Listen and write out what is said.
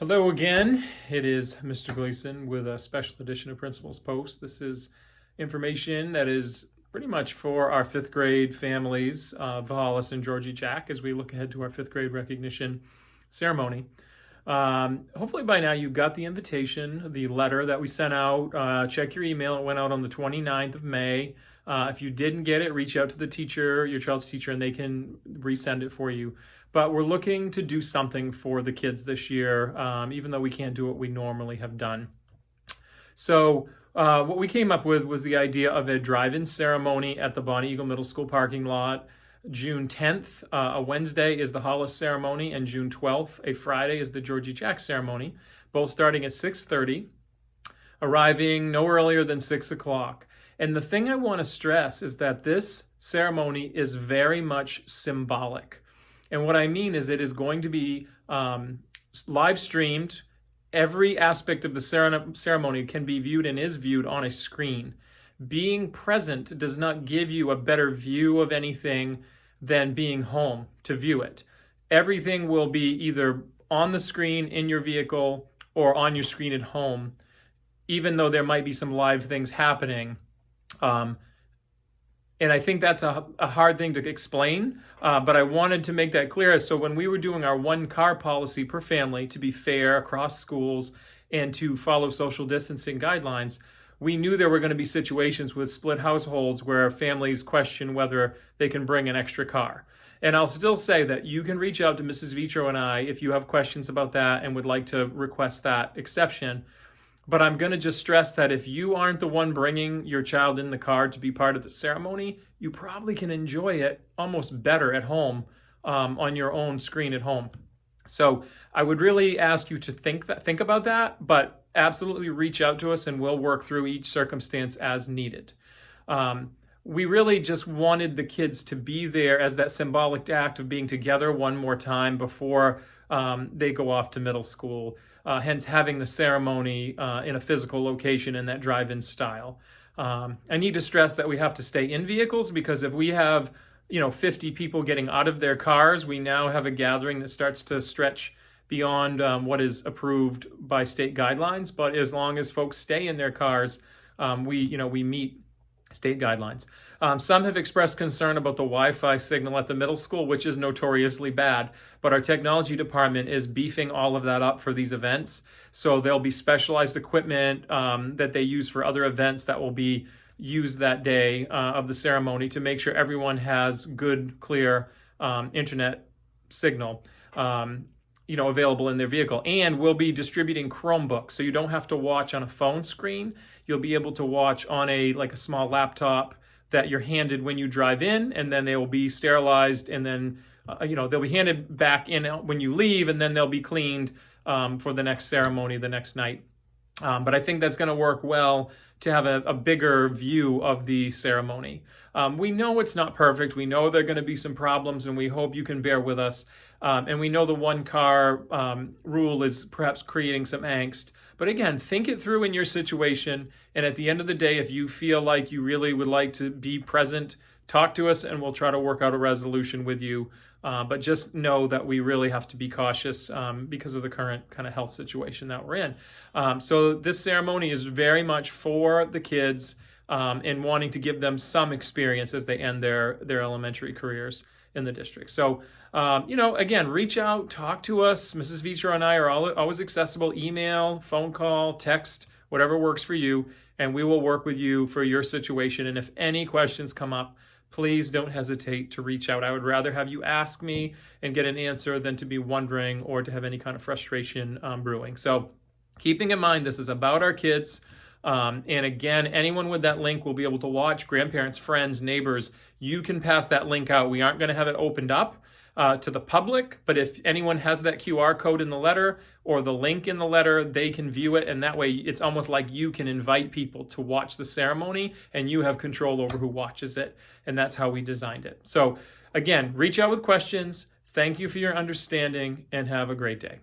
Hello again. It is Mr. Gleason with a special edition of Principal's Post. This is information that is pretty much for our fifth grade families of Hollis and Georgie Jack as we look ahead to our fifth grade recognition ceremony. Hopefully by now you got the invitation, the letter that we sent out. Check your email. It went out on the 29th of May. If you didn't get it, reach out to the teacher, your child's teacher, and they can resend it for you. But we're looking to do something for the kids this year, even though we can't do what we normally have done. So what we came up with was the idea of a drive-in ceremony at the Bonnie Eagle Middle School parking lot. June 10th, a Wednesday, is the Hollis ceremony, and June 12th, a Friday, is the Georgie Jack ceremony, both starting at 6:30, arriving no earlier than 6 o'clock. And the thing I want to stress is that this ceremony is very much symbolic. And what I mean is it is going to be live streamed. Every aspect of the ceremony can be viewed and is viewed on a screen. Being present does not give you a better view of anything than being home to view it. Everything will be either on the screen in your vehicle or on your screen at home, even though there might be some live things happening. And I think that's a hard thing to explain, but I wanted to make that clear. So when we were doing our one car policy per family to be fair across schools and to follow social distancing guidelines, we knew there were going to be situations with split households where families question whether they can bring an extra car. And I'll still say that you can reach out to Mrs Vetro and I if you have questions about that and would like to request that exception. But I'm going to just stress that if you aren't the one bringing your child in the car to be part of the ceremony, you probably can enjoy it almost better at home on your own screen at home. So I would really ask you to think about that, but absolutely reach out to us and we'll work through each circumstance as needed. We really just wanted the kids to be there as that symbolic act of being together one more time before they go off to middle school. Hence having the ceremony in a physical location in that drive-in style. I need to stress that we have to stay in vehicles because if we have 50 people getting out of their cars, we now have a gathering that starts to stretch beyond what is approved by state guidelines. But as long as folks stay in their cars, we meet state guidelines. Some have expressed concern about the Wi-Fi signal at the middle school, which is notoriously bad, but our technology department is beefing all of that up for these events. So there'll be specialized equipment that they use for other events that will be used that day of the ceremony to make sure everyone has good, clear internet signal available in their vehicle. And we'll be distributing Chromebooks, so you don't have to watch on a phone screen. You'll be able to watch on a small laptop that you're handed when you drive in, and then they will be sterilized, and then they'll be handed back in when you leave, and then they'll be cleaned for the next ceremony the next night. But I think that's going to work well to have a bigger view of the ceremony. We know it's not perfect. We know there are going to be some problems, and we hope you can bear with us. And we know the one car rule is perhaps creating some angst. But again, think it through in your situation. And at the end of the day, if you feel like you really would like to be present, talk to us and we'll try to work out a resolution with you. But just know that we really have to be cautious because of the current kind of health situation that we're in. So this ceremony is very much for the kids and wanting to give them some experience as they end their elementary careers in the district. So, again, reach out, talk to us. Mrs. Vetro and I are always accessible. Email, phone call, text, whatever works for you, and we will work with you for your situation. And if any questions come up, please don't hesitate to reach out. I would rather have you ask me and get an answer than to be wondering or to have any kind of frustration brewing. So keeping in mind, this is about our kids. And again, anyone with that link will be able to watch. Grandparents, friends, neighbors, you can pass that link out. We aren't going to have it opened up to the public, but if anyone has that QR code in the letter or the link in the letter, they can view it, and that way it's almost like you can invite people to watch the ceremony and you have control over who watches it, and that's how we designed it. So again, reach out with questions. Thank you for your understanding and have a great day.